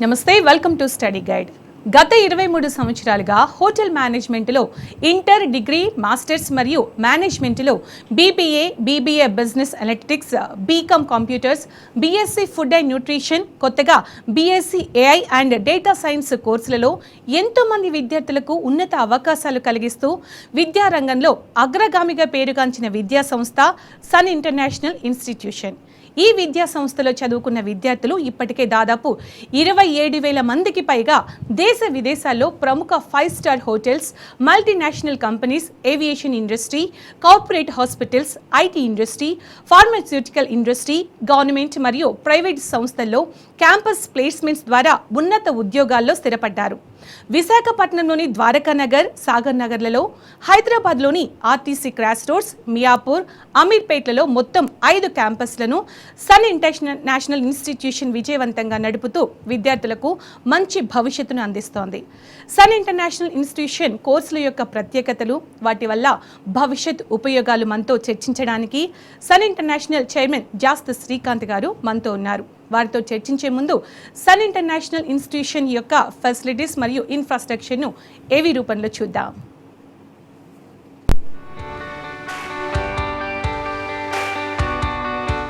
నమస్తే, welcome to study guide. గత 23 సంవత్సరాలుగా హోటల్ మేనేజ్మెంట్లో ఇంటర్, డిగ్రీ, మాస్టర్స్ మరియు మేనేజ్మెంట్లో BBA business analytics, BCom computers, BSc food and nutrition, కొత్తగా BSc AI and data science కోర్సులలో ఎంతోమంది విద్యార్థులకు ఉన్నత అవకాశాలు కలిగిస్తూ విద్యారంగంలో అగ్రగామిగా పేరుగాంచిన విద్యా సంస్థ సన్ ఇంటర్నేషనల్ ఇన్స్టిట్యూషన్. ఈ విద్యా సంస్థలో చదువుకున్న విద్యార్థులు ఇప్పటికే దాదాపు 27,000 మందికి పైగా దేశ విదేశాల్లో ప్రముఖ 5 star hotels, multinational companies, aviation industry, corporate hospitals, IT industry, pharmaceutical industry, government మరియు ప్రైవేట్ సంస్థల్లో క్యాంపస్ ప్లేస్మెంట్స్ ద్వారా ఉన్నత ఉద్యోగాల్లో స్థిరపడ్డారు. విశాఖపట్నంలోని ద్వారకానగర్, సాగర్ నగర్లలో, హైదరాబాద్లోని ఆర్టీసీ క్రాస్ రోడ్స్, మియాపూర్, అమీర్పేట్లలో మొత్తం 5 క్యాంపస్లను సన్ ఇంటర్నేషనల్ ఇన్స్టిట్యూషన్ విజయవంతంగా నడుపుతూ విద్యార్థులకు మంచి భవిష్యత్తును అందిస్తోంది. సన్ ఇంటర్నేషనల్ ఇన్స్టిట్యూషన్ కోర్సుల యొక్క ప్రత్యేకతలు, వాటి వల్ల భవిష్యత్ ఉపయోగాలు మనతో చర్చించడానికి సన్ ఇంటర్నేషనల్ చైర్మన్ జాస్తి శ్రీకాంత్ గారు మనతో ఉన్నారు. వారితో చర్చించే ముందు సన్ ఇంటర్నేషనల్ ఇన్స్టిట్యూషన్ యొక్క ఫెసిలిటీస్ మరియు ఇన్ఫ్రాస్ట్రక్చర్ను ఏవి రూపంలో చూద్దాం.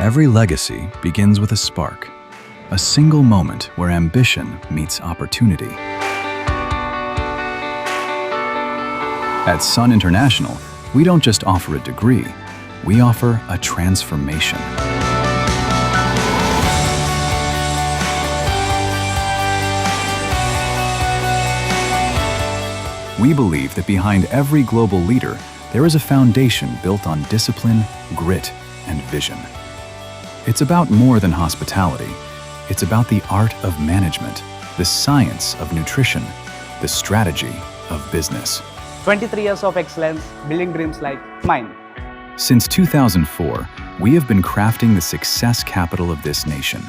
Every legacy begins with a spark, a single moment where ambition meets opportunity. At Sun International, we don't just offer a degree, we offer a transformation. We believe that behind every global leader, there is a foundation built on discipline, grit, and vision. It's about more than hospitality. It's about the art of management, the science of nutrition, the strategy of business. 23 years of excellence, building dreams like mine. Since 2004, we have been crafting the success capital of this nation.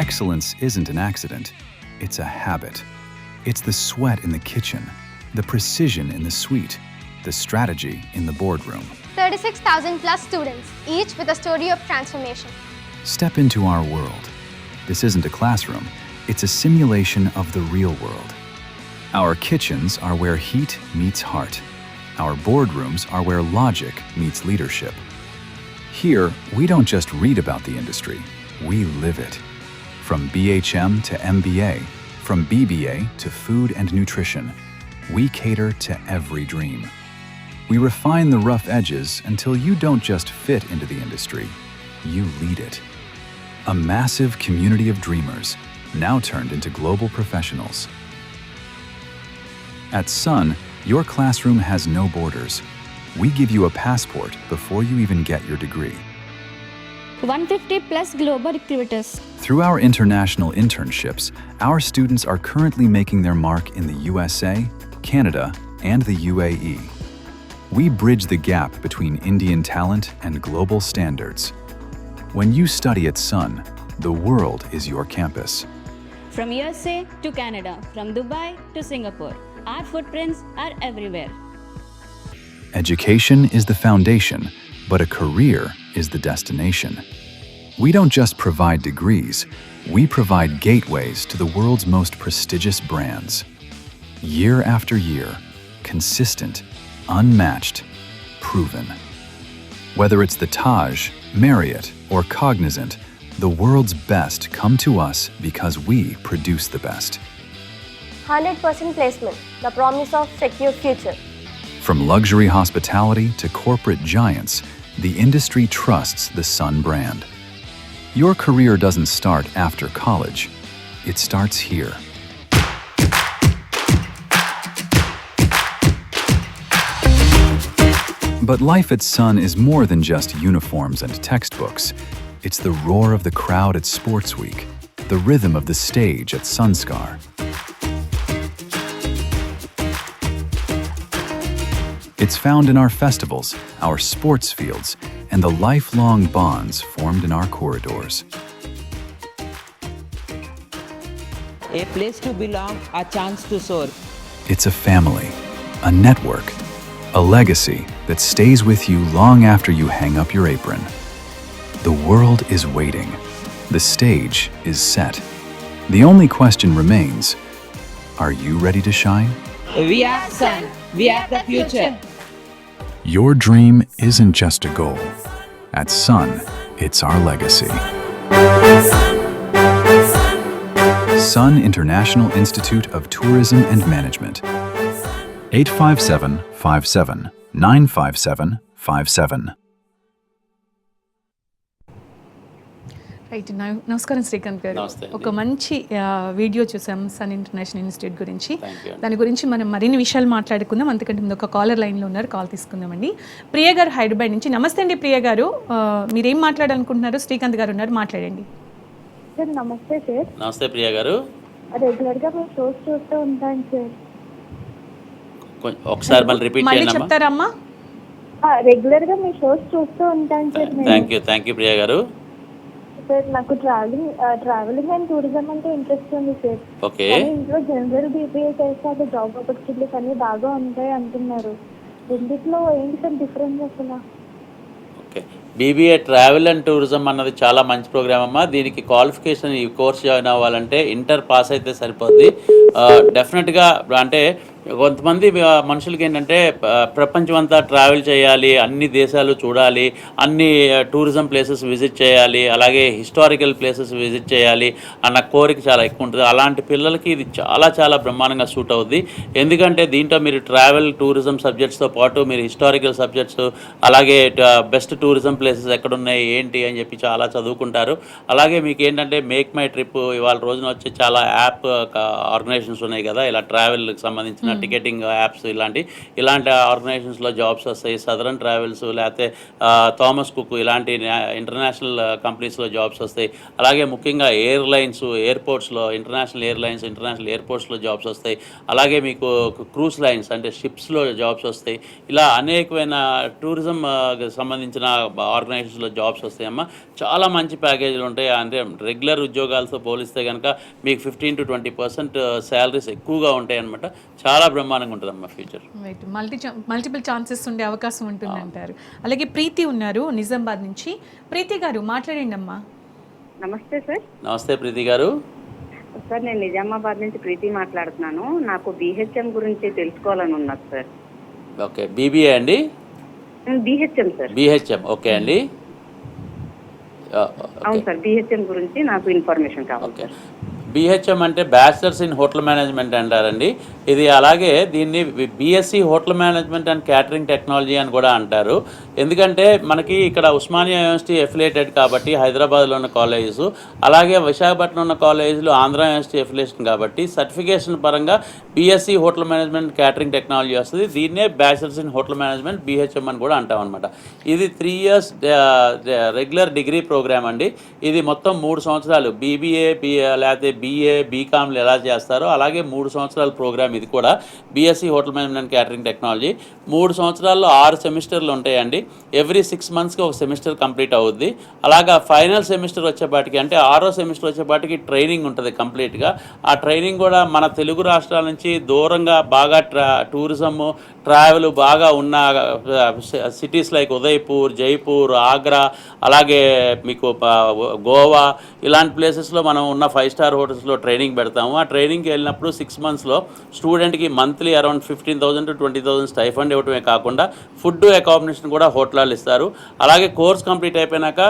Excellence isn't an accident, it's a habit. It's the sweat in the kitchen, the precision in the suite, the strategy in the boardroom. 36,000 plus students, each with a story of transformation. Step into our world. This isn't a classroom, it's a simulation of the real world. Our kitchens are where heat meets heart. Our boardrooms are where logic meets leadership. Here, we don't just read about the industry, we live it. From BHM to MBA, from BBA to food and nutrition, we cater to every dream. We refine the rough edges until you don't just fit into the industry, you lead it. A massive community of dreamers, now turned into global professionals. At Sun, your classroom has no borders. We give you a passport before you even get your degree. 150 plus global recruiters. Through our international internships, our students are currently making their mark in the USA, Canada, and the UAE. We bridge the gap between Indian talent and global standards. When you study at Sun, the world is your campus. From USA to Canada, from Dubai to Singapore, our footprints are everywhere. Education is the foundation, but a career is the destination. We don't just provide degrees, we provide gateways to the world's most prestigious brands. Year after year, consistent, unmatched, proven. Whether it's the Taj, Marriott, or Cognizant, the world's best come to us because we produce the best. 100% placement, the promise of secure future. From luxury hospitality to corporate giants, the industry trusts the Sun brand. Your career doesn't start after college. It starts here. But life at Sun is more than just uniforms and textbooks. It's the roar of the crowd at Sports Week, the rhythm of the stage at Sunskar. It's found in our festivals, our sports fields, and the lifelong bonds formed in our corridors. A place to belong, a chance to soar. It's a family, a network, a legacy that stays with you long after you hang up your apron. The world is waiting. The stage is set. The only question remains, are you ready to shine? We are Sun. We are the future. Your dream isn't just a goal. At Sun, it's our legacy. Sun International Institute of Tourism and Management. 85757 95757. Right నమస్కారం శ్రీకాంత్ గారు. నమస్తే అండి. ఒక మంచి video చూసాం sun international institute గురించి. Thank you అండి. దాని గురించి మనం మరిన్ని విషయాలు మాట్లాడుకుందాం. అంతకంటే ముందు ఒక కాలర్ లైన్లో ఉన్నారు, కాల్ తీసుకుందామండి. ప్రియ గారు హైదరాబాద్ నుంచి. నమస్తే అండి ప్రియ గారు, మీరేం మాట్లాడాలనుకుంటున్నారు? శ్రీకాంత్ గారు ఉన్నారు, మాట్లాడండి. సార్ నమస్తే సార్. నమస్తే ప్రియా గారు. రెగ్యులర్గా మేము షోస్ చూస్తూ ఉంటాం సార్. ఒకసారి మళ్ళీ రిపీట్ మళ్ళీ చేయండి చెప్తారా అమ్మా? రెగ్యులర్గా మేము షోస్ చూస్తూ ఉంటాం సార్. థ్యాంక్ యూ ప్రియా గారు. సార్ నాకు ట్రావెలింగ్ అండ్ టూరిజం అంటే ఇంట్రెస్ట్ ఉంది సార్. ఓకే. ఇంట్లో జనరల్ బీపీఏ చేస్తే అది జాబ్ ఆపర్చునిటీస్ అన్ని బాగా ఉంటాయి అంటున్నారు. రెండిట్లో ఏంటి సార్ డిఫరెన్స్ అసలు? Okay, BBA travel and tourism అన్నది చాలా మంచి ప్రోగ్రామ్ అమ్మా. దీనికి క్వాలిఫికేషన్ ఈ కోర్స్ జాయిన్ అవ్వాలంటే ఇంటర్ పాస్ అయితే సరిపోద్ది. డెఫినెట్గా అంటే కొంతమంది మనుషులకి ఏంటంటే ప్రపంచం అంతా ట్రావెల్ చేయాలి, అన్ని దేశాలు చూడాలి, అన్ని టూరిజం ప్లేసెస్ విజిట్ చేయాలి, అలాగే హిస్టారికల్ ప్లేసెస్ విజిట్ చేయాలి అన్న కోరిక చాలా ఎక్కువ ఉంటుంది. అలాంటి పిల్లలకి ఇది చాలా చాలా బ్రహ్మాండంగా సూట్ అవుద్ది. ఎందుకంటే దీంట్లో మీరు ట్రావెల్ టూరిజం సబ్జెక్ట్స్తో పాటు మీరు హిస్టారికల్ సబ్జెక్ట్స్, అలాగే బెస్ట్ టూరిజం ప్లేసెస్ ఎక్కడున్నాయి ఏంటి అని చెప్పి చాలా చదువుకుంటారు. అలాగే మీకు ఏంటంటే మేక్ మై ట్రిప్ ఇవాళ రోజున వచ్చే చాలా యాప్ ఆర్గనైజేషన్స్ ఉన్నాయి కదా, ఇలా ట్రావెల్కి సంబంధించిన టికెటింగ్ యాప్స్, ఇలాంటి ఆర్గనైజేషన్స్లో జాబ్స్ వస్తాయి. సదరన్ ట్రావెల్స్ లేకపోతే థామస్ కుక్ ఇలాంటి ఇంటర్నేషనల్ కంపెనీస్లో జాబ్స్ వస్తాయి. అలాగే ముఖ్యంగా ఎయిర్లైన్స్, ఎయిర్పోర్ట్స్లో ఇంటర్నేషనల్ ఎయిర్లైన్స్, ఇంటర్నేషనల్ ఎయిర్పోర్ట్స్లో జాబ్స్ వస్తాయి. అలాగే మీకు క్రూజ్ లైన్స్ అంటే షిప్స్లో జాబ్స్ వస్తాయి. ఇలా అనేకమైన టూరిజం సంబంధించిన ఆర్గనైజేషన్స్లో జాబ్స్ వస్తాయమ్మా. చాలా మంచి ప్యాకేజీలు ఉంటాయి. అంటే రెగ్యులర్ ఉద్యోగాలతో పోలిస్తే కనుక మీకు 15 to 20% శాలరీస్ ఎక్కువగా ఉంటాయి అన్నమాట. చాలా బ్రహ్మాండంగా ఉంటుందమ్మా ఫ్యూచర్. రైట్, మల్టిపుల్ ఛాన్సెస్ ఉండే అవకాశం ఉంటుంది అంటారు. అలాగే ప్రీతి ఉన్నారు నిజామాబాద్ నుంచి. ప్రీతి గారు మాట్లాడండి అమ్మా. నమస్తే సార్. నమస్తే ప్రీతి గారు. సార్ నేను నిజామాబాద్ నుంచి ప్రీతి మాట్లాడుతున్నాను. నాకు బీహెచ్ఎం గురించి తెలుసుకోవాలని ఉన్నది సార్. ఓకే, బీబీఏ అండి? BHM sir. బీహెచ్ఎం, ఓకే అండి. అవును సార్, బీహెచ్ఎం గురించి నాకు ఇన్ఫర్మేషన్ కావాలి. ఓకే, బీహెచ్ఎం అంటే బ్యాచిలర్స్ ఇన్ హోటల్ మేనేజ్మెంట్ అంటారండి. ఇది అలాగే దీన్ని BSc hotel management and catering technology అని కూడా అంటారు. ఎందుకంటే మనకి ఇక్కడ ఉస్మానియా యూనివర్సిటీ ఎఫిలియేటెడ్ కాబట్టి హైదరాబాద్లో ఉన్న కాలేజెస్, అలాగే విశాఖపట్నం ఉన్న కాలేజీలు ఆంధ్ర యూనివర్సిటీ ఎఫిలియేషన్ కాబట్టి సర్టిఫికేషన్ పరంగా BSc hotel management catering technology వస్తుంది. దీన్నే bachelors in hotel management BHM అని కూడా అంటాం అనమాట. ఇది 3 years రెగ్యులర్ డిగ్రీ ప్రోగ్రామ్ అండి. ఇది మొత్తం 3 సంవత్సరాలు బీబీఏ లేకపోతే బీఏ బీకామ్లు ఎలా చేస్తారో అలాగే 3 సంవత్సరాల ప్రోగ్రామ్ ఇది కూడా. BSc hotel management catering technology 3 సంవత్సరాల్లో 6 సెమిస్టర్లు ఉంటాయండి. ఎవ్రీ 6 monthsకి ఒక సెమిస్టర్ కంప్లీట్ అవుద్ది. అలాగా ఫైనల్ సెమిస్టర్ వచ్చేపాటికి అంటే 6వ సెమిస్టర్ వచ్చేపాటికి ట్రైనింగ్ ఉంటుంది కంప్లీట్గా. ఆ ట్రైనింగ్ కూడా మన తెలుగు రాష్ట్రాల నుంచి దూరంగా బాగా టూరిజం ట్రావెల్ బాగా ఉన్న సిటీస్ లైక్ ఉదయ్పూర్, జైపూర్, ఆగ్రా, అలాగే మీకు గోవా ఇలాంటి ప్లేసెస్లో మనం ఉన్న 5-star హోటల్స్లో ట్రైనింగ్ పెడతాము. ఆ ట్రైనింగ్కి వెళ్ళినప్పుడు 6 monthsలో స్టూడెంట్కి మంత్లీ అరౌండ్ 15,000 to 20,000 స్టైఫండ్ ఇవ్వటమే కాకుండా ఫుడ్ అకామిడేషన్ కూడా హోటల్లో ఇస్తారు. అలాగే కోర్స్ కంప్లీట్ అయిపోయినాక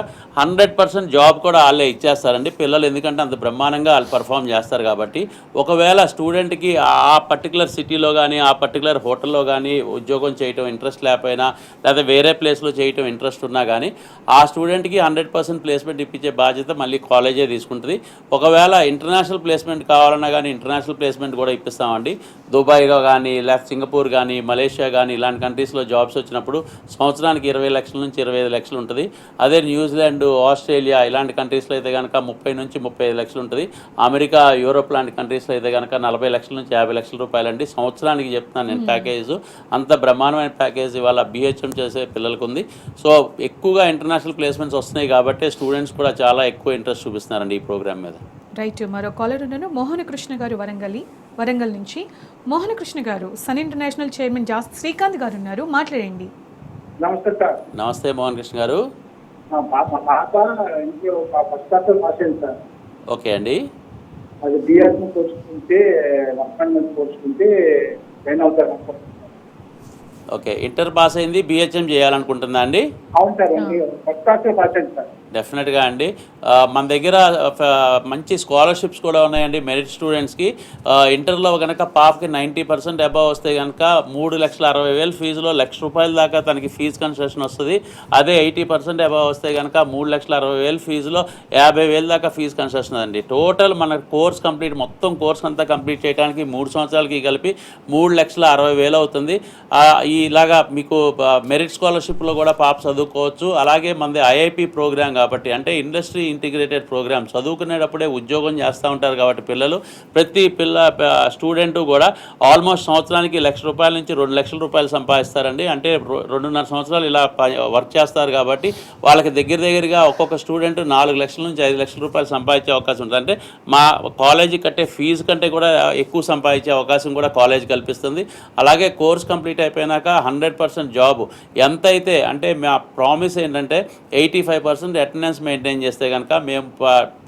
100% జాబ్ కూడా వాళ్ళే ఇచ్చేస్తారండి పిల్లలు. ఎందుకంటే అంత బ్రహ్మాండంగా వాళ్ళు పర్ఫామ్ చేస్తారు కాబట్టి. ఒకవేళ స్టూడెంట్కి ఆ పర్టికులర్ సిటీలో కానీ ఆ పర్టికులర్ హోటల్లో కానీ ఉద్యోగం చేయటం ఇంట్రెస్ట్ లేకపోయినా లేదా వేరే ప్లేస్లో చేయటం ఇంట్రెస్ట్ ఉన్నా కానీ ఆ స్టూడెంట్కి 100% ప్లేస్మెంట్ ఇప్పించే బాధ్యత మళ్ళీ కాలేజే తీసుకుంటుంది. ఒకవేళ ఇంటర్నేషనల్ ప్లేస్మెంట్ కావాలన్నా కానీ ఇంటర్నేషనల్ ప్లేస్మెంట్ కూడా ఇప్పిస్తామండి. దుబాయ్లో కానీ లేకపోతే సింగపూర్ కానీ మలేషియా కానీ ఇలాంటి కంట్రీస్లో జాబ్స్ వచ్చినప్పుడు సంవత్సరానికి 20 లక్షల నుంచి 25 లక్షలు ఉంటుంది. అదే న్యూజిలాండ్, ఆస్ట్రేలియా ఇలాంటి కంట్రీస్లో అయితే కనుక 30 నుంచి 35 లక్షలు ఉంటుంది. అమెరికా, యూరోప్ లాంటి కంట్రీస్లో అయితే కనుక 40 లక్షల నుంచి 50 లక్షల రూపాయలండి సంవత్సరానికి చెప్తున్నాను నేను ప్యాకేజ్. అంత బ్రహ్మాండమైన ప్యాకేజ్ ఇవాళ బీహెచ్ఎం చేసే పిల్లలకు ఉంది. సో ఎక్కువగా ఇంటర్నేషనల్ ప్లేస్మెంట్స్ వస్తున్నాయి కాబట్టి స్టూడెంట్స్ కూడా చాలా ఎక్కువ ఇంట్రెస్ట్ చూపిస్తున్నారండి ఈ ప్రోగ్రామ్ మీద. రైట్, మరో కాలర్ ఉన్నాను. మోహనకృష్ణ గారు వరంగల్ నుంచి. మోహనకృష్ణ గారు సన్ ఇంటర్నేషనల్ చైర్మన్ శ్రీకాంత్ గారు ఉన్నారు, మాట్లాడండి. నమస్తే మోహన్ కృష్ణ గారు. మా పాప ఇంట్లో ఫస్ట్ క్లాస్ పాస్ అయింది సార్. ఓకే అండి. అది బిఎస్ని కోర్చుకుంటే 1 కోర్చుకుంటే జాయిన్ అవుతారు. ఓకే, ఇంటర్ పాస్ అయింది, బిహెచ్ఎం చేయాలనుకుంటుందా అండి? అవును సార్, ఫస్ట్ క్లాస్ పాస్ అయింది సార్. డెఫినెట్గా అండి. మన దగ్గర మంచి స్కాలర్షిప్స్ కూడా ఉన్నాయండి మెరిట్ స్టూడెంట్స్కి. ఇంటర్లో కనుక పాపకి 90% అబవ్ వస్తే కనుక 3,60,000 ఫీజులో ₹1,00,000 దాకా తనకి ఫీజు కన్సెషన్ వస్తుంది. అదే 80% అబవ్ వస్తే కనుక 3,60,000 ఫీజులో 50,000 దాకా ఫీజు కన్సెషన్ అండి. టోటల్ మన కోర్స్ కంప్లీట్, మొత్తం కోర్స్ అంతా కంప్లీట్ చేయడానికి 3 సంవత్సరాలకి కలిపి 3,60,000 అవుతుంది. ఇలాగా మీకు మెరిట్ స్కాలర్షిప్లో కూడా పాప చదువుకోవచ్చు. అలాగే మనది ఐఐపి ప్రోగ్రామ్ కాబట్టి, అంటే ఇండస్ట్రీ ఇంటిగ్రేటెడ్ ప్రోగ్రామ్, చదువుకునేటప్పుడే ఉద్యోగం చేస్తూ ఉంటారు కాబట్టి పిల్లలు, ప్రతి స్టూడెంట్ కూడా ఆల్మోస్ట్ సంవత్సరానికి ₹1,00,000 నుంచి ₹2,00,000 సంపాదిస్తారండి. అంటే 2.5 సంవత్సరాలు ఇలా వర్క్ చేస్తారు కాబట్టి వాళ్ళకి దగ్గరగా ఒక్కొక్క స్టూడెంట్ 4 లక్షల నుంచి 5 లక్షల రూపాయలు సంపాదించే అవకాశం ఉంటుంది. అంటే మా కాలేజీ కట్టే ఫీజు కంటే కూడా ఎక్కువ సంపాదించే అవకాశం కూడా కాలేజ్ కల్పిస్తుంది. అలాగే కోర్స్ కంప్లీట్ అయిపోయినాక 100% జాబ్ ఎంతైతే, అంటే మా ప్రామిస్ ఏంటంటే 85% అటెండెన్స్ మెయింటైన్ చేస్తే కనుక మేము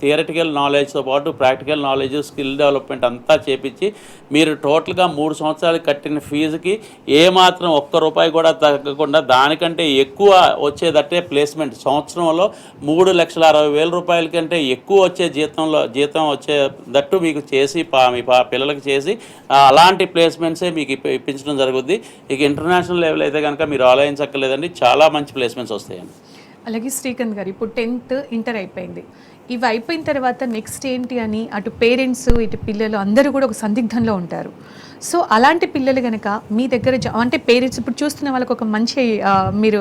థియరటికల్ నాలెడ్జ్తో పాటు ప్రాక్టికల్ నాలెడ్జ్, స్కిల్ డెవలప్మెంట్ అంతా చేపించి మీరు టోటల్గా 3 సంవత్సరాలు కట్టిన ఫీజుకి ఏమాత్రం ₹1 కూడా తగ్గకుండా దానికంటే ఎక్కువ వచ్చేదట్టే ప్లేస్మెంట్, సంవత్సరంలో ₹3,60,000 కంటే ఎక్కువ వచ్చే జీతం వచ్చేదట్టు మీకు చేసి మీ పిల్లలకి చేసి అలాంటి ప్లేస్మెంట్సే మీకు ఇప్పించడం జరుగుద్ది. ఇక ఇంటర్నేషనల్ లెవెల్ అయితే కనుక మీరు ఆలోచించక్కర్లేదండి, చాలా మంచి ప్లేస్మెంట్స్ వస్తాయండి. అలాగే శ్రీకాంత్ గారు, ఇప్పుడు 10th ఇంటర్ అయిపోయింది. ఇవి అయిపోయిన తర్వాత నెక్స్ట్ ఏంటి అని అటు పేరెంట్స్ ఇటు పిల్లలు అందరూ కూడా ఒక సందిగ్ధంలో ఉంటారు. సో అలాంటి పిల్లలు కనుక మీ దగ్గర అంటే పేరెంట్స్ ఇప్పుడు చూస్తున్న వాళ్ళకి ఒక మంచి మీరు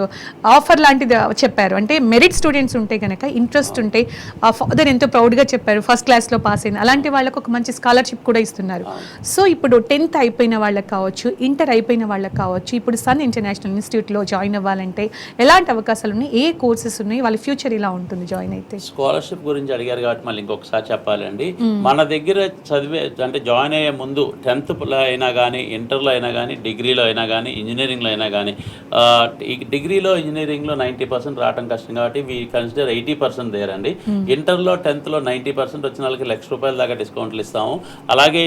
ఆఫర్ లాంటిది చెప్పారు. అంటే మెరిట్ స్టూడెంట్స్ ఉంటే కనుక, ఇంట్రెస్ట్ ఉంటే, ఫాదర్ ఎంతో ప్రౌడ్గా చెప్పారు ఫస్ట్ క్లాస్లో పాస్ అయిన అలాంటి వాళ్ళకు ఒక మంచి స్కాలర్షిప్ కూడా ఇస్తున్నారు. సో ఇప్పుడు 10th అయిపోయిన వాళ్ళకి కావచ్చు, ఇంటర్ అయిపోయిన వాళ్ళకి కావచ్చు, ఇప్పుడు సన్ ఇంటర్నేషనల్ ఇన్స్టిట్యూట్లో జాయిన్ అవ్వాలంటే ఎలాంటి అవకాశాలు ఉన్నాయి, ఏ కోర్సెస్ ఉన్నాయి, వాళ్ళ ఫ్యూచర్ ఇలా ఉంటుంది జాయిన్ అయితే? స్కాలర్షిప్ గురించి అడిగారు కాబట్టి మళ్ళీ ఇంకొకసారి చెప్పాలండి. మన దగ్గర అంటే జాయిన్ అయ్యే ముందు 10th అయినా కానీ, ఇంటర్లో అయినా కానీ, డిగ్రీలో అయినా కానీ, ఇంజనీరింగ్లో అయినా కానీ, డిగ్రీలో ఇంజనీరింగ్లో 90% రావడం కష్టం కాబట్టి వీ కన్సిడర్ 80% దేరండి. ఇంటర్లో 10thలో 90% వచ్చిన వాళ్ళకి ₹1,00,000 దాకా డిస్కౌంట్లు ఇస్తాము. అలాగే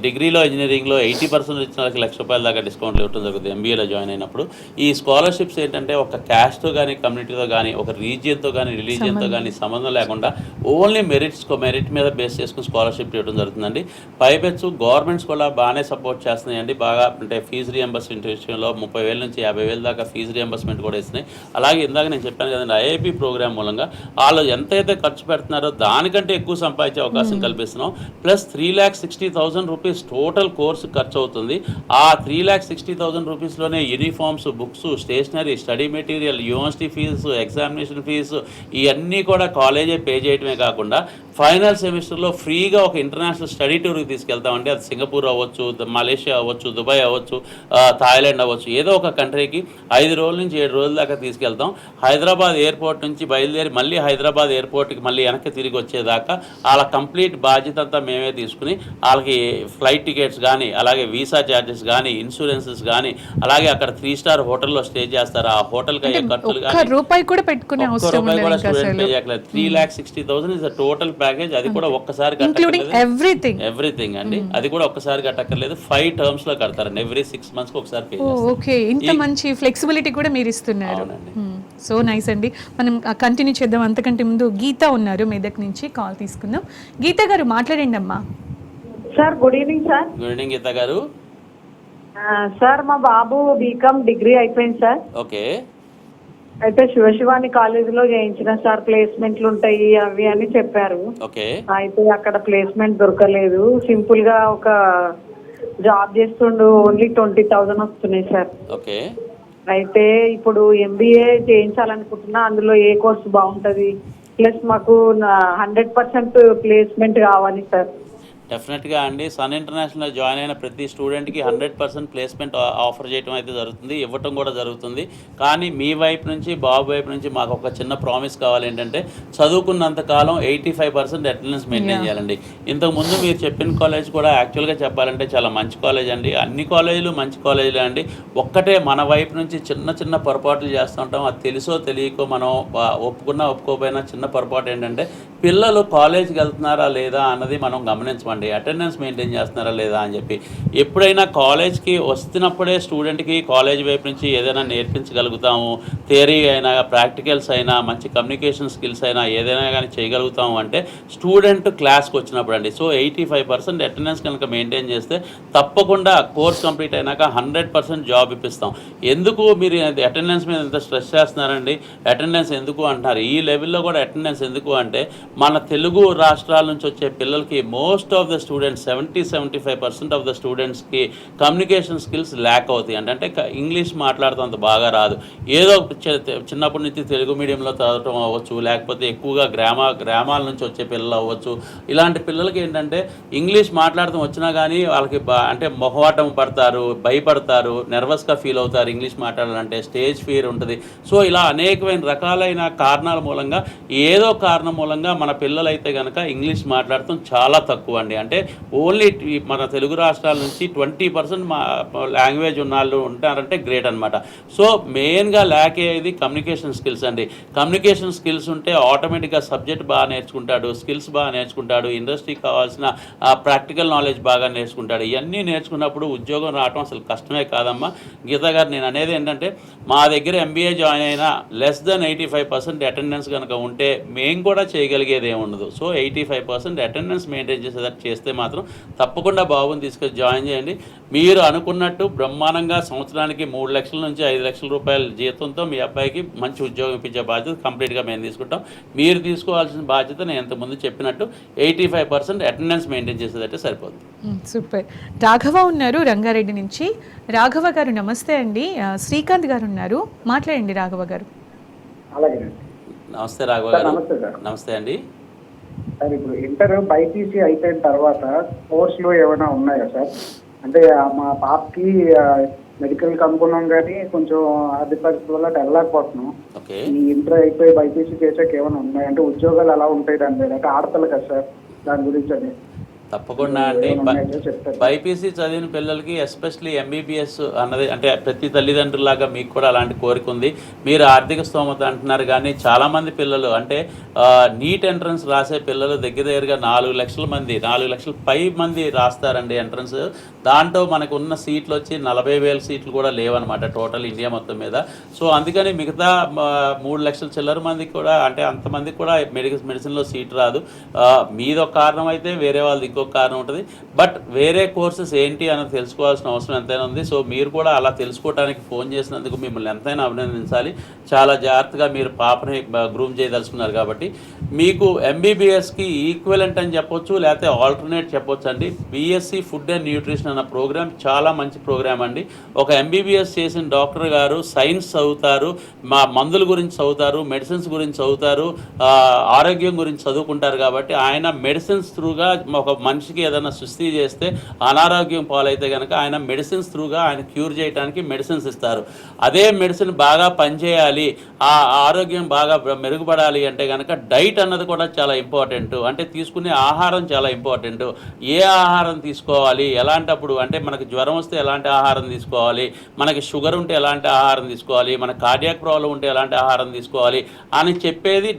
డిగ్రీలో ఇంజనీరింగ్లో 80% వచ్చిన వాళ్ళకి ₹1,00,000 దాకా డిస్కౌంట్లు ఇవ్వడం జరుగుతుంది ఎంబీఏలో జాయిన్ అయినప్పుడు. ఈ స్కాలర్షిప్స్ ఏంటంటే ఒక క్యాస్ట్తో కానీ, కమ్యూనిటీతో కానీ, ఒక రీజియన్తో కానీ, రిలీజియన్తో కానీ సంబంధం లేకుండా ఓన్లీ మెరిట్ మీద బేస్ చేసుకుని స్కాలర్షిప్ ఇవ్వడం జరుగుతుందండి. పైపెచ్చు గవర్నమెంట్స్ కూడా బాగానే సపోర్ట్ చేస్తున్నాయండి. బాగా అంటే ఫీజు రియంబర్స్మెంట్ విషయంలో 30,000 నుంచి 50,000 దాకా ఫీజు రియంబర్స్మెంట్ కూడా ఇస్తున్నాయి. అలాగే ఇందాక నేను చెప్పాను కదండి, ఐఐపి ప్రోగ్రామ్ మూలంగా వాళ్ళు ఎంతైతే ఖర్చు పెడుతున్నారో దానికంటే ఎక్కువ సంపాదించే అవకాశం కల్పిస్తున్నాం. ప్లస్ ₹3,60,000 టోటల్ కోర్సు ఖర్చు అవుతుంది. ఆ ₹3,60,000లోనే uniforms, books, stationery, study material, university fees, examination fees ఇవన్నీ కూడా కాలేజే పే చేయడమే కాకుండా ఫైనల్ సెమిస్టర్లో ఫ్రీగా ఒక ఇంటర్నేషనల్ స్టడీ టూర్కి తీసుకెళ్తామండి. అది సింగపూర్ అవ్వచ్చు, మలేషియా అవ్వచ్చు, దుబాయ్ అవ్వచ్చు, థాయిలాండ్ అవ్వచ్చు, ఏదో ఒక కంట్రీకి 5 రోజుల నుంచి 7 రోజుల దాకా తీసుకెళ్తాం. హైదరాబాద్ ఎయిర్పోర్ట్ నుంచి బయలుదేరి మళ్ళీ హైదరాబాద్ ఎయిర్పోర్ట్కి మళ్ళీ వెనక్కి తిరిగి వచ్చేదాకా వాళ్ళ కంప్లీట్ బాధ్యత అంతా మేమే తీసుకుని వాళ్ళకి ఫ్లైట్ టికెట్స్ కానీ, అలాగే వీసా ఛార్జెస్ కానీ, ఇన్సూరెన్సెస్ కానీ, అలాగే అక్కడ 3 స్టార్ హోటల్లో స్టే చేస్తారు, ఆ హోటల్కి అయ్యే ఖర్చులు కానీ ₹1 కూడా పెట్టుకునే అవసరం లేదు. స్టూడెంట్ పే చేయట్లేదు. 3,60,000 ఇస్ టోటల్ ప్యాకేజ్. అది కూడా ఒక్కసారి ఎవ్రీథింగ్ అండి. అది కూడా ఒక్కసారి కట్టక్కర్లేదు, 5 terms లో కడతారండి. ఎవ్రీ 6 months ఒకసారి పే చేస్తారు. ఓకే, ఇంత మంచి ఫ్లెక్సిబిలిటీ కూడా మీరు ఇస్తున్నారు. సో నైస్ అండి. మనం కంటిన్యూ చేద్దాం. అంతకంటే ముందు గీత ఉన్నారు మెదక్ నుంచి, కాల్ తీసుకుందాం. గీత గారు మాట్లాడండి అమ్మా. Sir good evening sir. Good evening Geetha గారు. సార్ మా బాబు బీకామ్ డిగ్రీ అయిపోయింది సార్. ఓకే. అయితే శివాని కాలేజీలో చేయించిన సార్, ప్లేస్మెంట్లు ఉంటాయి అవి అని చెప్పారు. ఓకే. అయితే అక్కడ ప్లేస్మెంట్ దొరకలేదు. సింపుల్ గా ఒక జాబ్ చేస్తుండు, ఓన్లీ 20,000 వస్తున్నాయి సార్. ఓకే. అయితే ఇప్పుడు ఎంబీఏ చేయించాలనుకుంటున్నా, అందులో ఏ కోర్సు బాగుంటది, ప్లస్ మాకు 100% ప్లేస్మెంట్ కావాలి సార్. డెఫినెట్గా అండి. సన్ ఇంటర్నేషనల్ జాయిన్ అయిన ప్రతి స్టూడెంట్కి 100% ప్లేస్మెంట్ ఆఫర్ చేయడం అయితే జరుగుతుంది, ఇవ్వటం కూడా జరుగుతుంది. కానీ మీ వైపు నుంచి, బాబు వైపు నుంచి మాకు ఒక చిన్న ప్రామిస్ కావాలి. ఏంటంటే చదువుకున్నంతకాలం 85% అటెండెన్స్ మెయింటైన్ చేయాలండి. ఇంతకుముందు మీరు చెప్పిన కాలేజ్ కూడా యాక్చువల్గా చెప్పాలంటే చాలా మంచి కాలేజ్ అండి. అన్ని కాలేజీలు మంచి కాలేజీలే అండి. ఒక్కటే మన వైపు నుంచి చిన్న చిన్న పొరపాట్లు చేస్తూ ఉంటాం. అది తెలుసో తెలియకో మనం ఒప్పుకున్నా ఒప్పుకోకపోయినా చిన్న పొరపాటు ఏంటంటే పిల్లలు కాలేజీకి వెళ్తున్నారా లేదా అన్నది మనం గమనించమండి. అటెండెన్స్ మెయింటైన్ చేస్తున్నారా లేదా అని చెప్పి. ఎప్పుడైనా కాలేజ్కి వస్తున్నప్పుడే స్టూడెంట్కి కాలేజ్ వైపు నుంచి ఏదైనా నేర్పించగలుగుతాము, థియరీ అయినా ప్రాక్టికల్స్ అయినా మంచి కమ్యూనికేషన్ స్కిల్స్ అయినా ఏదైనా కానీ చేయగలుగుతాము అంటే స్టూడెంట్ క్లాస్కి వచ్చినప్పుడు అండి. సో 85% అటెండెన్స్ కనుక మెయింటైన్ చేస్తే తప్పకుండా కోర్స్ కంప్లీట్ అయినాక 100% జాబ్ ఇప్పిస్తాం. ఎందుకు మీరు అటెండెన్స్ మీద ఎంత స్ట్రెస్ చేస్తున్నారండి? అటెండెన్స్ ఎందుకు అంటున్నారు? ఈ లెవెల్లో కూడా అటెండెన్స్ ఎందుకు అంటే మన తెలుగు రాష్ట్రాల నుంచి వచ్చే పిల్లలకి most of the students 70-75% of the స్టూడెంట్స్కి కమ్యూనికేషన్ స్కిల్స్ ల్యాక్ అవుతాయి. అంటే ఇంగ్లీష్ మాట్లాడటం అంత బాగా రాదు. ఏదో చిన్నప్పటి నుంచి తెలుగు మీడియంలో చదవటం అవ్వచ్చు, లేకపోతే ఎక్కువగా గ్రామాల నుంచి వచ్చే పిల్లలు అవ్వచ్చు. ఇలాంటి పిల్లలకి ఏంటంటే ఇంగ్లీష్ మాట్లాడటం వచ్చినా కానీ వాళ్ళకి అంటే మొహమాటం పడతారు, భయపడతారు, నెర్వస్గా ఫీల్ అవుతారు. ఇంగ్లీష్ మాట్లాడాలంటే స్టేజ్ ఫియర్ ఉంటుంది. సో ఇలా అనేకమైన రకాలైన కారణాల మూలంగా ఏదో కారణం మూలంగా మన పిల్లలైతే కనుక ఇంగ్లీష్ మాట్లాడటం చాలా తక్కువ అండి. అంటే ఓన్లీ మన తెలుగు రాష్ట్రాల నుంచి 20% లాంగ్వేజ్ ఉన్న వాళ్ళు ఉంటారంటే గ్రేట్ అనమాట. సో మెయిన్గా ల్యాక్ అయ్యేది కమ్యూనికేషన్ స్కిల్స్ అండి. కమ్యూనికేషన్ స్కిల్స్ ఉంటే ఆటోమేటిక్గా సబ్జెక్ట్ బాగా నేర్చుకుంటాడు, స్కిల్స్ బాగా నేర్చుకుంటాడు, ఇండస్ట్రీకి కావాల్సిన ప్రాక్టికల్ నాలెడ్జ్ బాగా నేర్చుకుంటాడు. ఇవన్నీ నేర్చుకున్నప్పుడు ఉద్యోగం రావడం అసలు కష్టమే కాదమ్మా. గీత గారు, నేను అనేది ఏంటంటే మా దగ్గర MBA జాయిన్ అయినా less than 85% అటెండెన్స్ కనుక ఉంటే మేము కూడా చేయగలిగేది ఏముండదు. సో 85% అటెండెన్స్ మెయింటైన్ చేసేటట్టు చేస్తే మాత్రం తప్పకుండా బాబుని తీసుకొని జాయిన్ చేయండి. మీరు అనుకున్నట్టు బ్రహ్మాండంగా సంవత్సరానికి 3 లక్షల నుంచి 5 లక్షల రూపాయల జీతంతో మీ అబ్బాయికి మంచి ఉద్యోగం ఇప్పించే బాధ్యత కంప్లీట్గా మేము తీసుకుంటాం. మీరు తీసుకోవాల్సిన బాధ్యత నేను ఇంతకుముందు చెప్పినట్టు 85% అటెండెన్స్ మెయింటైన్ చేసేదట్టే సరిపోతుంది. సూపర్. రాఘవ ఉన్నారు రంగారెడ్డి నుంచి. రాఘవ గారు నమస్తే అండి. శ్రీకాంత్ గారు ఉన్నారు, మాట్లాడండి రాఘవ గారు. అలాగే నమస్తే రాఘవ గారు. నమస్తే అండి సార్. ఇప్పుడు ఇంటర్ బైపీసీ అయిపోయిన తర్వాత కోర్సులు ఏమైనా ఉన్నాయా సార్? అంటే మా పాపకి మెడికల్కి అనుకున్నాం కానీ కొంచెం ఆర్థిక పరిస్థితి వల్ల వెళ్ళలేకపోతున్నాం. ఈ ఇంటర్ అయిపోయి బైపీసీ చేసాక ఏమైనా ఉన్నాయి అంటే ఉద్యోగాలు ఎలా ఉంటాయి దాని మీద? అంటే ఆడతారు కదా సార్, దాని గురించి అని. తప్పకుండా అండి. బైపీసీ చదివిన పిల్లలకి ఎస్పెషలీ MBBS అన్నది అంటే ప్రతి తల్లిదండ్రులాగా మీకు కూడా అలాంటి కోరిక ఉంది. మీరు ఆర్థిక స్తోమత అంటున్నారు కానీ చాలామంది పిల్లలు అంటే నీట్ ఎంట్రన్స్ రాసే పిల్లలు దగ్గరగా 4 లక్షల మంది, 4 లక్షల పై మంది రాస్తారండి ఎంట్రన్స్. దాంట్లో మనకు ఉన్న సీట్లు వచ్చి 40,000 సీట్లు కూడా లేవన్నమాట టోటల్ ఇండియా మొత్తం మీద. సో అందుకని మిగతా 3 లక్షల చిల్లర మందికి కూడా అంటే అంతమందికి కూడా మెడిసిన్లో సీట్ రాదు. మీదొక కారణం అయితే వేరే వాళ్ళది ఇంకొక కారణం ఉంటుంది. బట్ వేరే కోర్సెస్ ఏంటి అన్నది తెలుసుకోవాల్సిన అవసరం ఎంతైనా ఉంది. సో మీరు కూడా అలా తెలుసుకోవడానికి ఫోన్ చేసినందుకు మిమ్మల్ని ఎంతైనా అభినందించాలి. చాలా జాగ్రత్తగా మీరు పాపని గ్రూమ్ చేయదలుచుకున్నారు కాబట్టి మీకు MBBSకి ఈక్వలెంట్ అని చెప్పొచ్చు, లేకపోతే ఆల్టర్నేట్ చెప్పొచ్చు అండి. BSc ఫుడ్ అండ్ న్యూట్రిషన్ అన్న ప్రోగ్రామ్ చాలా మంచి ప్రోగ్రామ్ అండి. ఒక MBBS చేసిన డాక్టర్ గారు సైన్స్ చదువుతారు, మా మందుల గురించి చదువుతారు, మెడిసిన్స్ గురించి చదువుతారు, ఆరోగ్యం గురించి చదువుకుంటారు. కాబట్టి ఆయన మెడిసిన్స్ త్రూగా ఒక మనిషికి ఏదైనా సుస్థి చేస్తే అనారోగ్యం పాలైతే కనుక ఆయన మెడిసిన్స్ త్రూగా ఆయన క్యూర్ చేయడానికి మెడిసిన్స్ ఇస్తారు. అదే మెడిసిన్ బాగా పనిచేయాలి, ఆ ఆరోగ్యం బాగా మెరుగుపడాలి అంటే కనుక డైట్ అన్నది కూడా చాలా ఇంపార్టెంట్. అంటే తీసుకునే ఆహారం చాలా ఇంపార్టెంట్. ఏ ఆహారం తీసుకోవాలి, ఎలాంటప్పుడు అంటే మనకు జ్వరం వస్తే ఎలాంటి ఆహారం తీసుకోవాలి, మనకి షుగర్ ఉంటే ఎలాంటి ఆహారం తీసుకోవాలి, మన కార్డియాక్ ప్రాబ్లం ఉంటే ఎలాంటి ఆహారం తీసుకోవాలి అని చెప్పేది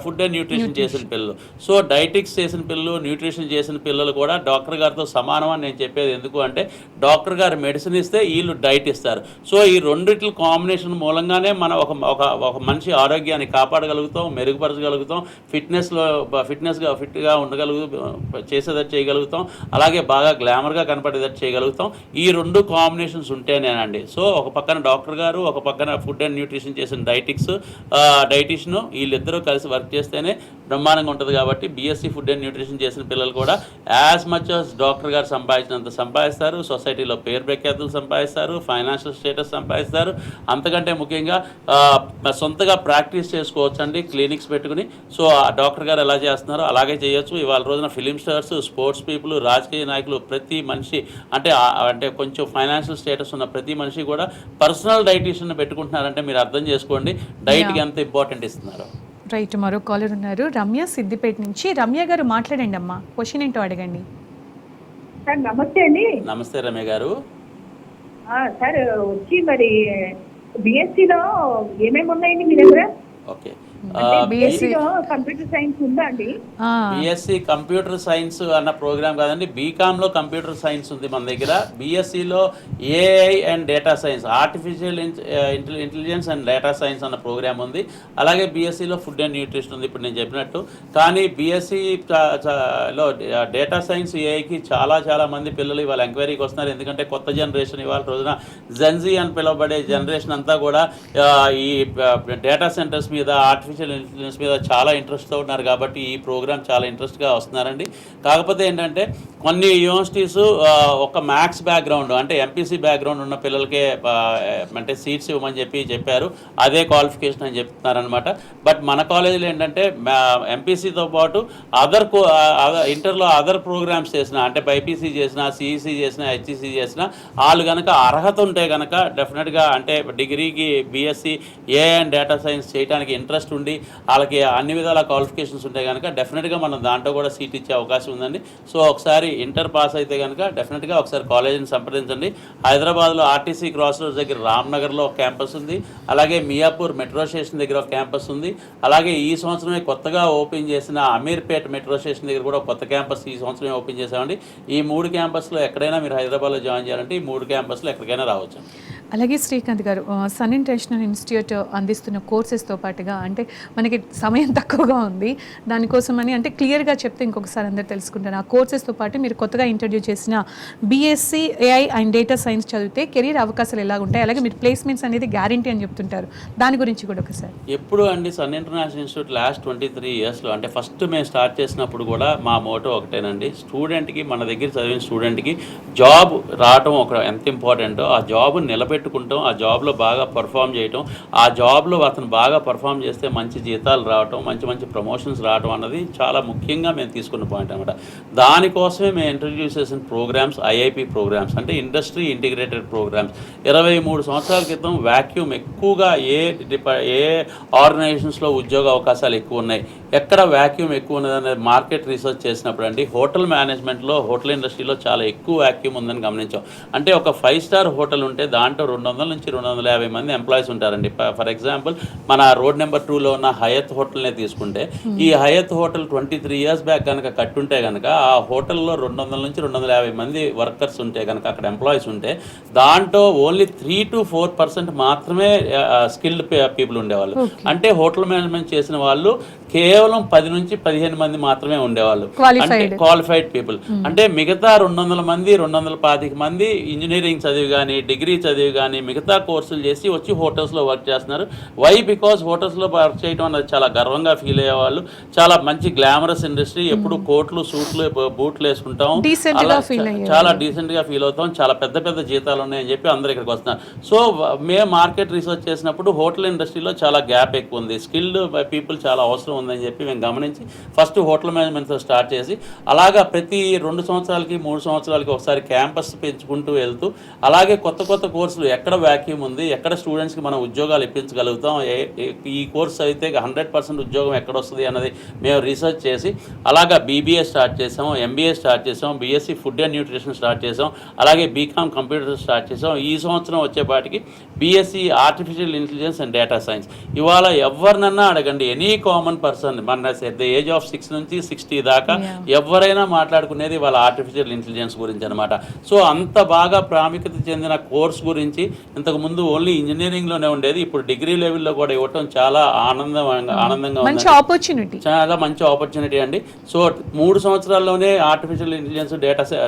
ఫుడ్ అండ్ న్యూట్రిషన్ చేసిన పిల్లలు. సో డైటిక్స్ చేసిన పిల్లలు, న్యూట్రిషన్ చేసిన పిల్లలు కూడా డాక్టర్ గారితో సమానం అని నేను చెప్పేది. ఎందుకు అంటే డాక్టర్ గారు మెడిసిన్ ఇస్తే వీళ్ళు డైట్ ఇస్తారు. సో ఈ రెండిట్ల కాంబినేషన్ మూలంగానే మనం ఒక మనిషి ఆరోగ్యాన్ని కాపాడగలుగుతాం, మెరుగుపరచగలుగుతాం, ఫిట్గా చేసేదట్టు చేయగలుగుతాం, అలాగే బాగా గ్లామర్గా కనపడేదట్టు చేయగలుగుతాం. ఈ 2 కాంబినేషన్స్ ఉంటేనేనండి. సో ఒక పక్కన డాక్టర్ గారు, ఒక పక్కన ఫుడ్ అండ్ న్యూట్రిషన్ చేసిన డైటిషియన్ వీళ్ళిద్దరూ కలిసి వర్క్ చేస్తేనే బ్రహ్మాండంగా ఉంటుంది. కాబట్టి BSc ఫుడ్ అండ్ న్యూట్రిషన్ చేసిన పిల్లలు కూడా యాజ్ మచ్ as డాక్టర్ గారు సంపాదించినంత సంపాదిస్తారు, సొసైటీలో పేరు ప్రఖ్యాతులు సంపాదిస్తారు, ఫైనాన్షియల్ స్టేటస్ సంపాదిస్తారు. అంతకంటే ముఖ్యంగా సొంతగా ప్రాక్టీస్ చేసుకోవచ్చండి క్లినిక్స్ పెట్టుకుని. సో ఆ డాక్టర్ గారు ఎలా చేస్తున్నారో అలాగే చేయొచ్చు. ఇవాళ రోజున ఫిలిం స్టార్స్, స్పోర్ట్స్ పీపుల్, రాజకీయ నాయకులు, ప్రతి మనిషి అంటే కొంచెం ఫైనాన్షియల్ స్టేటస్ ఉన్న ప్రతి మనిషి కూడా పర్సనల్ డైటీషియన్ పెట్టుకుంటున్నారంటే మీరు అర్థం చేసుకోండి డైట్కి ఎంత ఇంపార్టెంట్ ఇస్తున్నారు. రైట్, మరో కాలర్ ఉన్నారు, రమ్య సిద్దిపేట నుంచి. రమ్య గారు మాట్లాడండి అమ్మా, క్వశ్చన్ ఏంటో అడగండి. సార్ నమస్తే అండి. నమస్తే రమ్య గారు. సార్ వచ్చి మరి బిఎస్సిలో ఏమేమి ఉన్నాయండి మీ దగ్గర? ఓకే, బిఎస్సిలో కంప్యూటర్ సైన్స్ ఉందా అండి? బిఎస్సి కంప్యూటర్ సైన్స్ అన్న ప్రోగ్రామ్ కాదండి, బీకామ్లో కంప్యూటర్ సైన్స్ ఉంది మన దగ్గర. బిఎస్సిలో AI and data science, artificial intelligence and data science అన్న ప్రోగ్రామ్ ఉంది. అలాగే బిఎస్సిలో ఫుడ్ అండ్ న్యూట్రిషన్ ఉంది ఇప్పుడు నేను చెప్పినట్టు. కానీ బిఎస్సిలో డేటా సైన్స్, ఏఐకి చాలా మంది పిల్లలు ఇవాళ ఎంక్వైరీకి వస్తున్నారు. ఎందుకంటే కొత్త జనరేషన్ ఇవాళ రోజున జెన్జీ అని పిలువబడే జనరేషన్ అంతా కూడా ఈ డేటా సెంటర్స్ మీద, ఆర్టిఫిషియల్ ఇంటెలిజెన్స్ మీద చాలా ఇంట్రెస్ట్తో ఉన్నారు. కాబట్టి ఈ ప్రోగ్రామ్ చాలా ఇంట్రెస్ట్గా వస్తున్నారండి. కాకపోతే ఏంటంటే కొన్ని యూనివర్సిటీస్ ఒక మ్యాథ్స్ బ్యాక్గ్రౌండ్ అంటే ఎంపీసీ బ్యాక్గ్రౌండ్ ఉన్న పిల్లలకే అంటే సీట్స్ ఇవ్వమని చెప్పారు. అదే క్వాలిఫికేషన్ అని చెప్తున్నారనమాట. బట్ మన కాలేజీలో ఏంటంటే ఎంపీసీతో పాటు ఇంటర్లో అదర్ ప్రోగ్రామ్స్ చేసిన అంటే బైపీసీ చేసిన, సిఈసీ చేసిన, హెచ్ఈసీ చేసిన వాళ్ళు కనుక అర్హత ఉంటే కనుక డెఫినెట్గా అంటే డిగ్రీకి BSc A and data science చేయడానికి ఇంట్రెస్ట్ ఉండి వాళ్ళకి అన్ని విధాల క్వాలిఫికేషన్స్ ఉంటే కనుక డెఫినెట్గా మనం దాంట్లో కూడా సీట్ ఇచ్చే అవకాశం ఉందండి. సో ఒకసారి ఇంటర్ పాస్ అయితే కనుక డెఫినెట్గా ఒకసారి కాలేజీని సంప్రదించండి. హైదరాబాద్లో ఆర్టీసీ క్రాస్ రోడ్స్ దగ్గర రామ్నగర్లో ఒక క్యాంపస్ ఉంది. అలాగే మియాపూర్ మెట్రో స్టేషన్ దగ్గర ఒక క్యాంపస్ ఉంది. అలాగే ఈ సంవత్సరమే కొత్తగా ఓపెన్ చేసిన అమీర్పేట్ మెట్రో స్టేషన్ దగ్గర కూడా కొత్త క్యాంపస్ ఈ సంవత్సరమే ఓపెన్ చేసామండి. ఈ 3 క్యాంపస్లో ఎక్కడైనా మీరు హైదరాబాద్లో జాయిన్ చేయాలంటే ఈ 3 క్యాంపస్లో ఎక్కడికైనా రావచ్చు. అలాగే శ్రీకాంత్ గారు, సన్ ఇంటర్నేషనల్ ఇన్స్టిట్యూట్ అందిస్తున్న కోర్సెస్తో పాటుగా అంటే మనకి సమయం తక్కువగా ఉంది, దానికోసమని అంటే క్లియర్గా చెప్తే ఇంకొకసారి అందరూ తెలుసుకుంటారు. ఆ కోర్సెస్తో పాటు మీరు కొత్తగా ఇంట్రడ్యూస్ చేసిన BSc AI and data science చదివితే కెరీర్ అవకాశాలు ఎలా ఉంటాయి, అలాగే మీరు ప్లేస్మెంట్స్ అనేది గ్యారంటీ అని చెప్తుంటారు, దాని గురించి కూడా ఒకసారి. ఎప్పుడు అండి సన్ ఇంటర్నేషనల్ ఇన్స్టిట్యూట్ లాస్ట్ 23 ఇయర్స్లో అంటే ఫస్ట్ మేము స్టార్ట్ చేసినప్పుడు కూడా మా మోటో ఒకటేనండి, స్టూడెంట్కి మన దగ్గర చదివిన స్టూడెంట్కి జాబ్ రావటం ఎంత ఇంపార్టెంటో ఆ జాబ్ నిలబెట్టుకుంటాం, ఆ జాబ్లో బాగా పర్ఫామ్ చేయటం, ఆ జాబ్లో అతను బాగా పర్ఫామ్ చేస్తే మంచి జీతాలు రావటం, మంచి ప్రమోషన్స్ రావటం అన్నది చాలా ముఖ్యంగా మేము తీసుకున్న పాయింట్ అనమాట. దానికోసమే మేము ఇంట్రడ్యూస్ చేసిన ప్రోగ్రామ్స్ ఐఐపి ప్రోగ్రామ్స్ అంటే ఇండస్ట్రీ ఇంటిగ్రేటెడ్ ప్రోగ్రామ్స్. 23 సంవత్సరాల క్రితం వాక్యూమ్ ఎక్కువగా ఏ ఆర్గనైజేషన్స్లో ఉద్యోగ అవకాశాలు ఎక్కువ ఉన్నాయి, ఎక్కడ వాక్యూమ్ ఎక్కువ ఉన్నది అనేది మార్కెట్ రీసెర్చ్ చేసినప్పుడు అండి హోటల్ మేనేజ్మెంట్లో, హోటల్ ఇండస్ట్రీలో చాలా ఎక్కువ వాక్యూమ్ ఉందని గమనించాం. అంటే ఒక 5 స్టార్ హోటల్ ఉంటే దాంట్లో 200 నుంచి 250 మంది ఎంప్లాయీస్ ఉంటారండి. ఫర్ ఎగ్జాంపుల్ మన రోడ్ నెంబర్ 2లో ఉన్న హయత్ హోటల్నే తీసుకుంటే ఈ హయత్ హోటల్ 23 ఇయర్స్ బ్యాక్ కనుక కట్టుంటే కనుక ఆ హోటల్లో 200 నుంచి 250 మంది వర్కర్స్ ఉంటే కనుక అక్కడ ఎంప్లాయీస్ ఉంటే దాంట్లో ఓన్లీ 3 to 4% మాత్రమే స్కిల్డ్ పీపుల్ ఉండేవాళ్ళు. అంటే హోటల్ మేనేజ్మెంట్ చేసిన వాళ్ళు కేవలం 10 నుంచి 15 మంది మాత్రమే ఉండేవాళ్ళు, అంటే క్వాలిఫైడ్ పీపుల్. అంటే మిగతా 200 మంది 225 మంది ఇంజనీరింగ్ చదివి కానీ, డిగ్రీ చదివి కానీ, మిగతా కోర్సులు చేసి వచ్చి హోటల్స్లో వర్క్ చేస్తున్నారు. వై? బికాజ్ హోటల్స్లో వర్క్ చేయడం అనేది చాలా గర్వంగా ఫీల్ అయ్యేవాళ్ళు. చాలా మంచి గ్లామరస్ ఇండస్ట్రీ, ఎప్పుడు కోట్లు, సూట్లు, బూట్లు వేసుకుంటాం, చాలా డీసెంట్గా ఫీల్ అవుతాం, చాలా పెద్ద జీతాలు ఉన్నాయని చెప్పి అందరు ఇక్కడికి వస్తున్నారు. సో మేము మార్కెట్ రీసెర్చ్ చేసినప్పుడు హోటల్ ఇండస్ట్రీలో చాలా గ్యాప్ ఎక్కువ ఉంది, స్కిల్డ్ పీపుల్ చాలా అవసరం ఉందని చెప్పి మేము గమనించి ఫస్ట్ హోటల్ మేనేజ్మెంట్తో స్టార్ట్ చేసి అలాగా ప్రతి 2 సంవత్సరాలకి 3 సంవత్సరాలకి ఒకసారి క్యాంపస్ పెంచుకుంటూ వెళ్తూ అలాగే కొత్త కోర్సులు ఎక్కడ వాక్యూమ్ ఉంది, ఎక్కడ స్టూడెంట్స్కి మనం ఉద్యోగాలు ఇప్పించగలుగుతాం, ఈ కోర్స్ అయితే 100% ఉద్యోగం ఎక్కడ వస్తుంది అన్నది మేము రీసెర్చ్ చేసి అలాగా బీబీఏ స్టార్ట్ చేసాం, ఎంబీఏ స్టార్ట్ చేసాం, BSc food and nutrition start చేసాం, అలాగే బీకామ్ కంప్యూటర్ స్టార్ట్ చేసాం. ఈ సంవత్సరం వచ్చేపాటికి BSc artificial intelligence and data science. ఇవాళ ఎవరినన్నా అడగండి, ఎనీ కామన్ పర్సన్ మన ద ఏజ్ ఆఫ్ 6 నుంచి 60 దాకా ఎవరైనా మాట్లాడుకునేది వాళ్ళ ఆర్టిఫిషియల్ ఇంటెలిజెన్స్ గురించి అనమాట. సో అంత బాగా ప్రాముఖ్యత చెందిన కోర్స్ గురించి ప్రత్యేకించి ఇంతకుముందు ఓన్లీ ఇంజనీరింగ్లోనే ఉండేది, ఇప్పుడు డిగ్రీ లెవెల్లో కూడా ఇవ్వటం చాలా ఆనందంగా మంచి ఉంది, ఆపర్చునిటీ, చాలా మంచి ఆపర్చునిటీ అండి. సో 3 సంవత్సరాల్లోనే artificial intelligence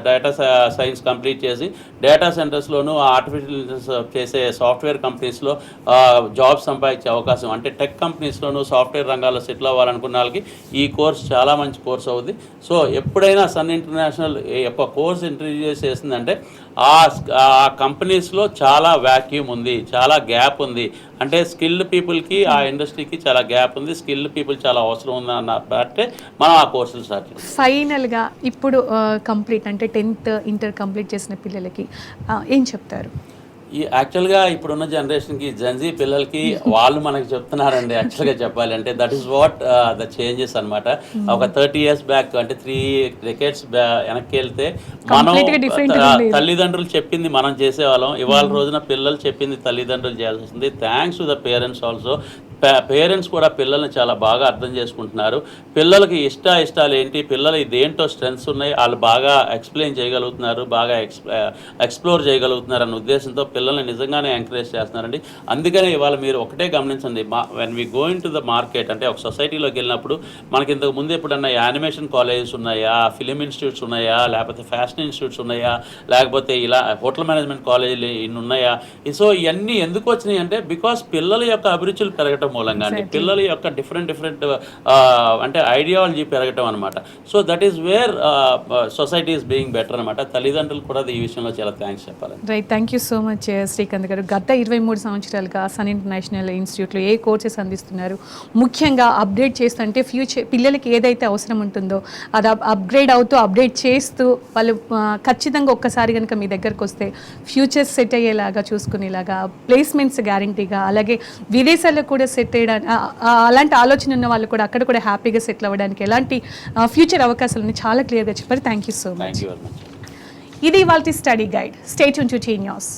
data science complete చేసి డేటా సెంటర్స్లోనూ ఆర్టిఫిషియల్ ఇంటెలిజెన్స్ చేసే సాఫ్ట్వేర్ కంపెనీస్లో జాబ్స్ సంపాదించే అవకాశం, అంటే టెక్ కంపెనీస్లోనూ సాఫ్ట్వేర్ రంగాల్లో సెటిల్ అవ్వాలనుకున్న వాళ్ళకి ఈ కోర్స్ చాలా మంచి కోర్స్ అవుద్ది. సో ఎప్పుడైనా సన్ ఇంటర్నేషనల్ యొక్క కోర్స్ ఇంట్రడ్యూస్ చేసిందంటే ఆ కంపెనీస్లో చాలా వ్యాక్యూమ్ ఉంది, చాలా గ్యాప్ ఉంది, అంటే స్కిల్డ్ పీపుల్కి ఆ ఇండస్ట్రీకి చాలా గ్యాప్ ఉంది, స్కిల్డ్ పీపుల్ చాలా అవసరం ఉంది అన్న బట్టే మనం ఆ కోర్సులు స్టార్ట్ చేస్తాం. ఫైనల్గా ఇప్పుడు కంప్లీట్ అంటే 10th ఇంటర్ కంప్లీట్ చేసిన పిల్లలకి ఏం చెప్తారు? ఈ యాక్చువల్గా ఇప్పుడున్న జనరేషన్కి జెన్జీ పిల్లలకి వాళ్ళు మనకి చెప్తున్నారండి. యాక్చువల్గా చెప్పాలంటే that is what the changes అనమాట. ఒక 30 years బ్యాక్ అంటే 3 decades వెనక్కి వెళ్తే మనం తల్లిదండ్రులు చెప్పింది మనం చేసేవాళ్ళం, ఇవాళ రోజున పిల్లలు చెప్పింది తల్లిదండ్రులు చేయాల్సి వస్తుంది. Thanks to the parents also. Parents కూడా పిల్లల్ని చాలా బాగా అర్థం చేసుకుంటున్నారు. పిల్లలకి ఇష్టాలు ఏంటి, పిల్లలు దేంట్లో స్ట్రెంగ్స్ ఉన్నాయి వాళ్ళు బాగా ఎక్స్ప్లెయిన్ చేయగలుగుతున్నారు, బాగా ఎక్స్ప్లోర్ చేయగలుగుతున్నారు అన్న ఉద్దేశంతో పిల్లల్ని నిజంగానే ఎంకరేజ్ చేస్తున్నారండి. అందుకనే ఇవాళ మీరు ఒకటే గమనించండి, when we going to the market అంటే ఒక సొసైటీలోకి వెళ్ళినప్పుడు మనకి ఇంతకు ముందు ఎప్పుడన్నా యానిమేషన్ కాలేజెస్ ఉన్నాయా, ఫిలిం ఇన్స్టిట్యూట్స్ ఉన్నాయా, లేకపోతే ఫ్యాషన్ ఇన్స్టిట్యూట్స్ ఉన్నాయా, లేకపోతే ఇలా హోటల్ మేనేజ్మెంట్ కాలేజీలు ఇన్ని ఉన్నాయా? సో ఇవన్నీ ఎందుకు వచ్చినాయి అంటే బికాస్ పిల్లల యొక్క అభిరుచులు పెరగటం మూలంగా అండి, పిల్లల యొక్క డిఫరెంట్ అంటే ఐడియాలజీ పెరగటం అనమాట. So that is where society is being better అనమాట. తల్లిదండ్రులు కూడా ఈ విషయంలో చాలా థ్యాంక్స్ చెప్పాలి. Right, thank you so much Srikanth గారు. గత 23 సంవత్సరాలుగా సన్ ఇంటర్నేషనల్ ఇన్స్టిట్యూట్లో ఏ కోర్సెస్ అందిస్తున్నారు, ముఖ్యంగా అప్డేట్ చేస్తుంటే ఫ్యూచర్ పిల్లలకి ఏదైతే అవసరం ఉంటుందో అది అప్డేట్ చేస్తూ వాళ్ళు ఖచ్చితంగా ఒక్కసారి కనుక మీ దగ్గరకు వస్తే ఫ్యూచర్ సెట్ అయ్యేలాగా చూసుకునేలాగా, ప్లేస్మెంట్స్ గ్యారంటీగా, అలాగే విదేశాల్లో కూడా సెట్ అయ్యడానికి అలాంటి ఆలోచన ఉన్న వాళ్ళు కూడా అక్కడ కూడా హ్యాపీగా సెటిల్ అవ్వడానికి ఎలాంటి ఫ్యూచర్ అవకాశాలని చాలా క్లియర్గా చెప్పారు. Thank you so much. Thank you very much. ఇది ఇవాల్టి study guide. Stay tune to T news.